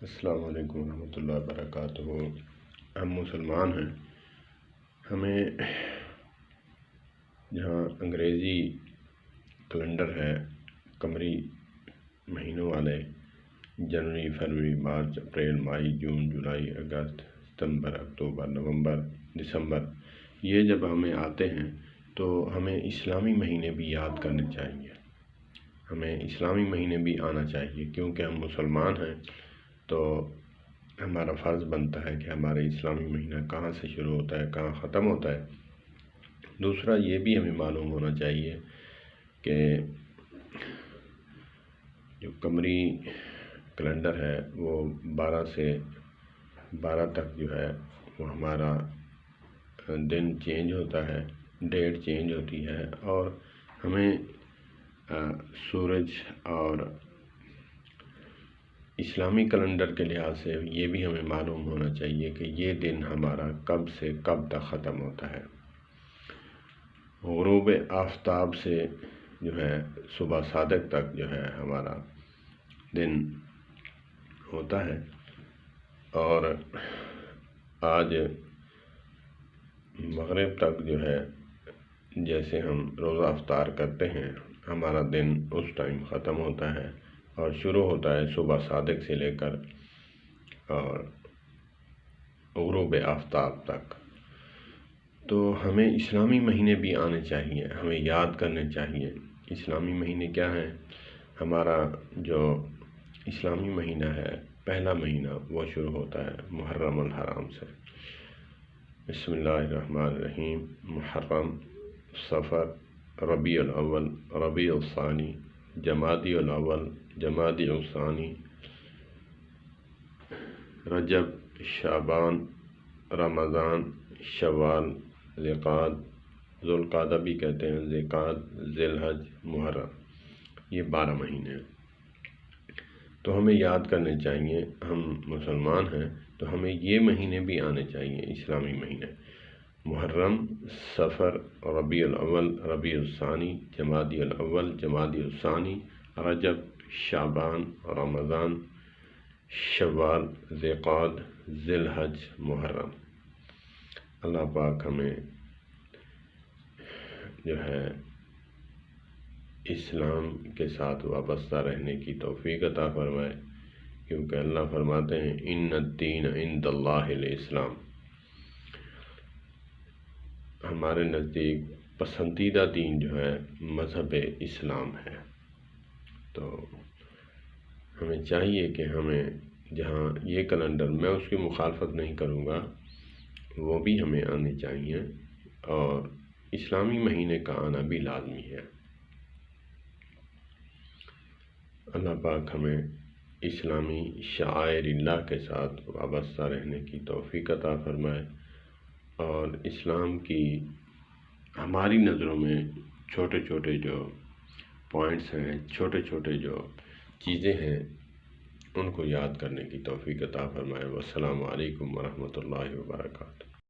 السلام علیکم ورحمۃ اللہ وبرکاتہ۔ ہم مسلمان ہیں، ہمیں جہاں انگریزی کیلنڈر ہے قمری مہینوں والے جنوری، فروری، مارچ، اپریل، مئی، جون، جولائی، اگست، ستمبر، اکتوبر، نومبر، دسمبر، یہ جب ہمیں آتے ہیں تو ہمیں اسلامی مہینے بھی یاد کرنے چاہیے، ہمیں اسلامی مہینے بھی آنا چاہیے، کیونکہ ہم مسلمان ہیں تو ہمارا فرض بنتا ہے کہ ہمارے اسلامی مہینہ کہاں سے شروع ہوتا ہے، کہاں ختم ہوتا ہے۔ دوسرا یہ بھی ہمیں معلوم ہونا چاہیے کہ جو قمری کیلنڈر ہے وہ 12 سے 12 تک جو ہے وہ ہمارا دن چینج ہوتا ہے، ڈیٹ چینج ہوتی ہے، اور ہمیں سورج اور اسلامی کیلنڈر کے لحاظ سے یہ بھی ہمیں معلوم ہونا چاہیے کہ یہ دن ہمارا کب سے کب تک ختم ہوتا ہے۔ غروب آفتاب سے جو ہے صبح صادق تک جو ہے ہمارا دن ہوتا ہے، اور آج مغرب تک جو ہے جیسے ہم روزہ افطار کرتے ہیں ہمارا دن اس ٹائم ختم ہوتا ہے اور شروع ہوتا ہے صبح صادق سے لے کر اور غروب آفتاب تک۔ تو ہمیں اسلامی مہینے بھی آنے چاہیے، ہمیں یاد کرنے چاہیے۔ اسلامی مہینے کیا ہیں؟ ہمارا جو اسلامی مہینہ ہے پہلا مہینہ وہ شروع ہوتا ہے محرم الحرام سے۔ بسم اللہ الرحمن الرحیم۔ محرم، صفر، ربیع الاول، ربیع الثانی، جمادی الاول، جمادی الثانی، رجب، شعبان، رمضان، شوال، ذوالقعدہ، ذوالقعدہ بھی کہتے ہیں، ذوالقعدہ، ذی الحج، محرم، یہ 12 مہینے ہیں۔ تو ہمیں یاد کرنے چاہیے، ہم مسلمان ہیں تو ہمیں یہ مہینے بھی آنے چاہیے، اسلامی مہینے: محرم، صفر، ربیع الاول، ربیع الثانی، جمادی الاول، جمادی الثانی، رجب، شعبان، رمضان، شوال، ذوالقعدہ، ذی الحج، محرم۔ اللہ پاک ہمیں جو ہے اسلام کے ساتھ وابستہ رہنے کی توفیق عطا فرمائے، کیونکہ اللہ فرماتے ہیں ان الدین عند اللہ الاسلام، ہمارے نزدیک پسندیدہ دین جو ہے مذہب اسلام ہے۔ تو ہمیں چاہیے کہ ہمیں جہاں یہ کیلنڈر، میں اس کی مخالفت نہیں کروں گا، وہ بھی ہمیں آنے چاہیے، اور اسلامی مہینے کا آنا بھی لازمی ہے۔ اللہ پاک ہمیں اسلامی شعائر اللہ کے ساتھ وابستہ رہنے کی توفیق عطا فرمائے، اور اسلام کی ہماری نظروں میں چھوٹے چھوٹے جو پوائنٹس ہیں، چھوٹے چھوٹے جو چیزیں ہیں، ان کو یاد کرنے کی توفیق عطا فرمائے۔ والسلام علیکم ورحمۃ اللہ وبرکاتہ۔